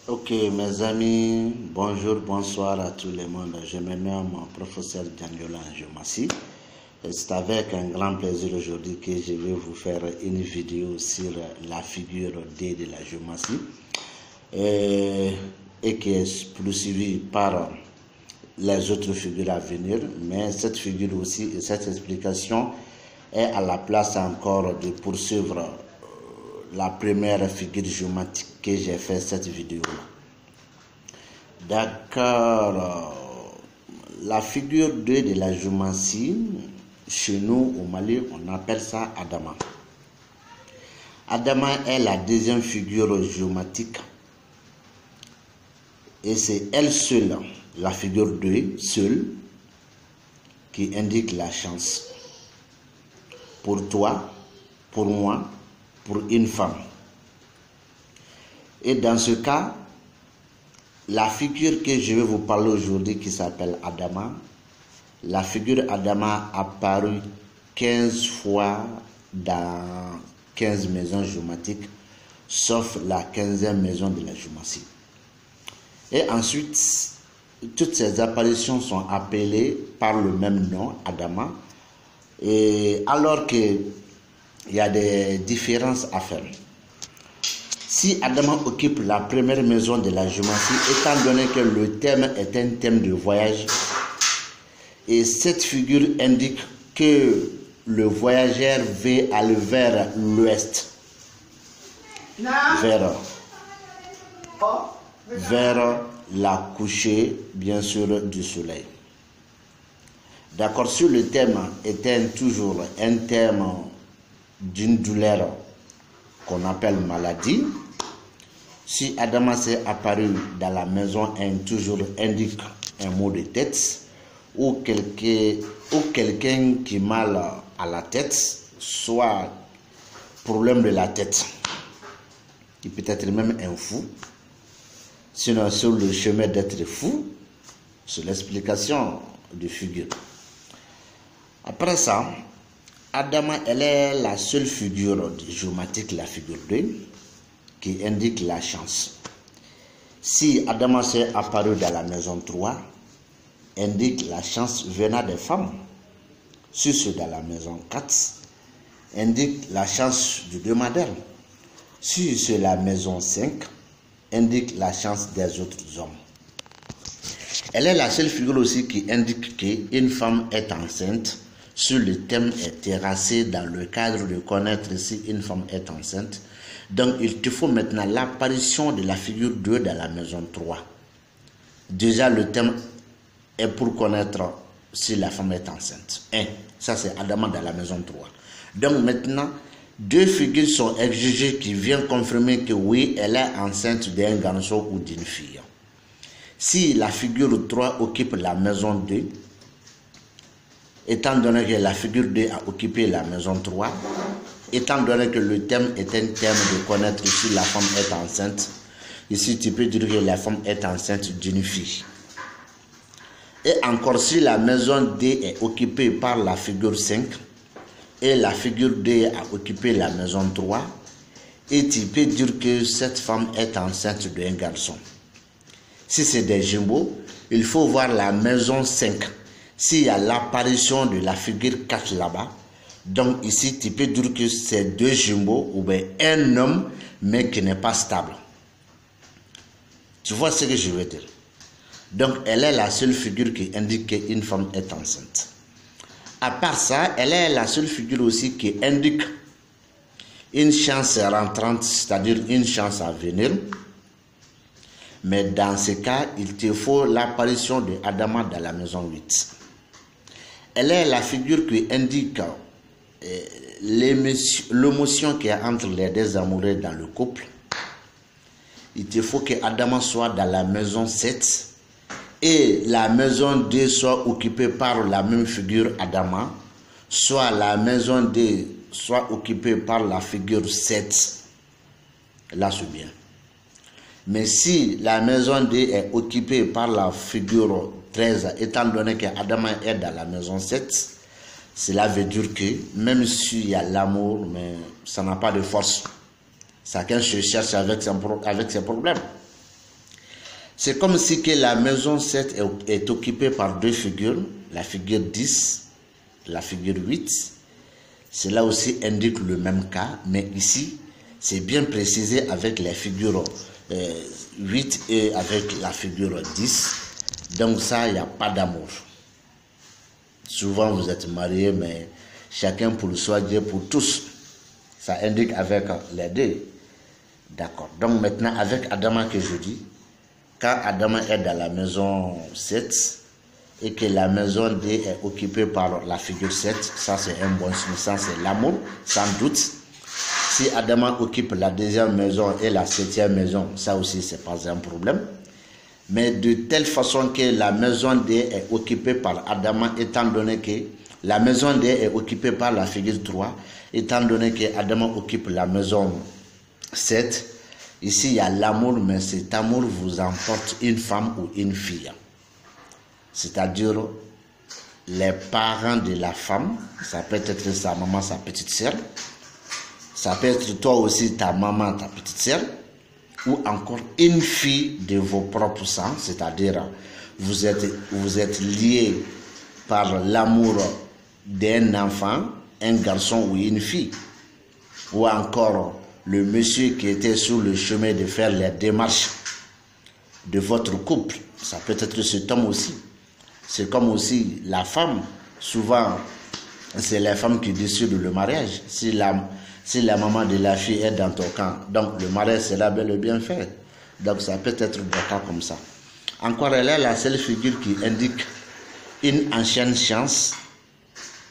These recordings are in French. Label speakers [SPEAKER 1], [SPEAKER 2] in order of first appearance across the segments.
[SPEAKER 1] Ok, mes amis, bonjour, bonsoir à tout le monde. Je me nomme professeur Djanjola Njomassi. C'est avec un grand plaisir aujourd'hui que je vais vous faire une vidéo sur la figure D de la géomatie et qui est poursuivie par les autres figures à venir. Mais cette figure aussi et cette explication est à la place encore de poursuivre la première figure géométrique que j'ai fait cette vidéo-là. D'accord. La figure 2 de la géométrie, chez nous au Mali, on appelle ça Adama. Adama est la deuxième figure géométrique et c'est elle seule, la figure 2 seule, qui indique la chance. Pour toi, pour moi, pour une femme. Et dans ce cas, la figure que je vais vous parler aujourd'hui qui s'appelle Adama, la figure Adama a apparu 15 fois dans 15 maisons géométriques, sauf la 15e maison de la géométrie. Et ensuite, toutes ces apparitions sont appelées par le même nom, Adama, et alors qu'il y a des différences à faire. Si Adama occupe la première maison de la géométrie, étant donné que le thème est un thème de voyage, et cette figure indique que le voyageur veut aller vers l'ouest, vers la couchée, bien sûr, du soleil. D'accord, si le thème est toujours un thème d'une douleur qu'on appelle maladie, si Adama s'est apparu dans la maison 1, toujours indique un mot de tête ou quelqu'un qui a mal à la tête, soit problème de la tête, il peut être même un fou, sinon sur le chemin d'être fou, c'est l'explication de figure. Après ça, Adama, elle est la seule figure géométrique, la figure 2, qui indique la chance. Si Adama s'est apparu dans la maison 3, indique la chance venant des femmes. Si c'est dans la maison 4, indique la chance du dromadaire. Si c'est la maison 5, indique la chance des autres hommes. Elle est la seule figure aussi qui indique qu'une femme est enceinte. Si le thème est terrassé dans le cadre de connaître si une femme est enceinte, donc il te faut maintenant l'apparition de la figure 2 dans la maison 3. Déjà le thème est pour connaître si la femme est enceinte. 1. Ça c'est Adama dans la maison 3. Donc maintenant, deux figures sont exigées qui viennent confirmer que oui, elle est enceinte d'un garçon ou d'une fille. Si la figure 3 occupe la maison 2, étant donné que la figure 2 a occupé la maison 3, étant donné que le thème est un thème de connaître si la femme est enceinte, ici tu peux dire que la femme est enceinte d'une fille. Et encore si la maison D est occupée par la figure 5 et la figure D a occupé la maison 3, et tu peux dire que cette femme est enceinte d'un garçon. Si c'est des jumeaux, il faut voir la maison 5. S'il y a l'apparition de la figure 4 là-bas, donc ici tu peux dire que c'est deux jumeaux ou bien un homme mais qui n'est pas stable. Tu vois ce que je veux dire? Donc elle est la seule figure qui indique qu'une femme est enceinte. À part ça, elle est la seule figure aussi qui indique une chance rentrante, c'est-à-dire une chance à venir. Mais dans ce cas, il te faut l'apparition de Adama dans la maison 8. Elle est la figure qui indique l'émotion qu'il y a entre les deux amoureux dans le couple. Il te faut que Adama soit dans la maison 7 et la maison 2 soit occupée par la même figure Adama, soit la maison 2 soit occupée par la figure 7. Là, c'est bien. Mais si la maison 2 est occupée par la figure 13, étant donné que Adama est dans la maison 7, cela veut dire que même s'il y a l'amour, mais ça n'a pas de force. Chacun se cherche avec ses problèmes. C'est comme si que la maison 7 est occupée par deux figures, la figure 10, la figure 8. Cela aussi indique le même cas, mais ici, c'est bien précisé avec la figure 8 et avec la figure 10. Donc ça, il n'y a pas d'amour. Souvent, vous êtes mariés, mais chacun pour soi, Dieu pour tous. Ça indique avec les deux. D'accord. Donc maintenant, avec Adama que je dis, quand Adama est dans la maison 7 et que la maison D est occupée par la figure 7, ça c'est un bon signe, ça c'est l'amour, sans doute. Si Adama occupe la deuxième maison et la septième maison, ça aussi c'est pas un problème. Mais de telle façon que la maison D est occupée par Adama, étant donné que la maison D est occupée par la figure 3, étant donné que Adama occupe la maison 7, ici il y a l'amour, mais cet amour vous emporte une femme ou une fille. C'est-à-dire les parents de la femme, ça peut être sa maman, sa petite sœur, ça peut être toi aussi, ta maman, ta petite sœur, ou encore une fille de vos propres sangs, c'est-à-dire vous êtes liés par l'amour d'un enfant, un garçon ou une fille, ou encore le monsieur qui était sur le chemin de faire les démarches de votre couple, ça peut être cet homme aussi. C'est comme aussi la femme, souvent c'est la femme qui décide le mariage. Si la maman de la fille est dans ton camp, donc le mariage sera bel et bien fait. Donc ça peut être des cas comme ça. Encore, elle est la seule figure qui indique une ancienne chance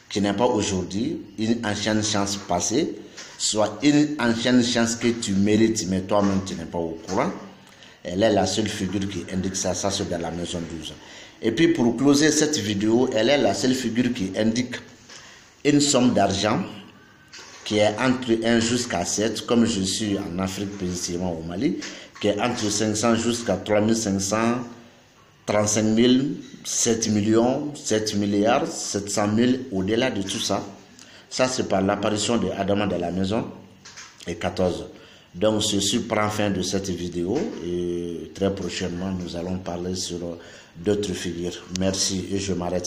[SPEAKER 1] qui n'est pas aujourd'hui, une ancienne chance passée, soit une ancienne chance que tu mérites, mais toi-même tu n'es pas au courant. Elle est la seule figure qui indique ça, ça c'est dans la maison 12. Et puis pour closer cette vidéo, elle est la seule figure qui indique une somme d'argent qui est entre 1 jusqu'à 7, comme je suis en Afrique, précisément au Mali, qui est entre 500 jusqu'à 3500, 35 000, 7 millions, 7 milliards, 700 000, au-delà de tout ça. Ça, c'est par l'apparition de Adama dans la maison et 14. Donc, ceci prend fin de cette vidéo et très prochainement, nous allons parler sur d'autres figures. Merci et je m'arrête.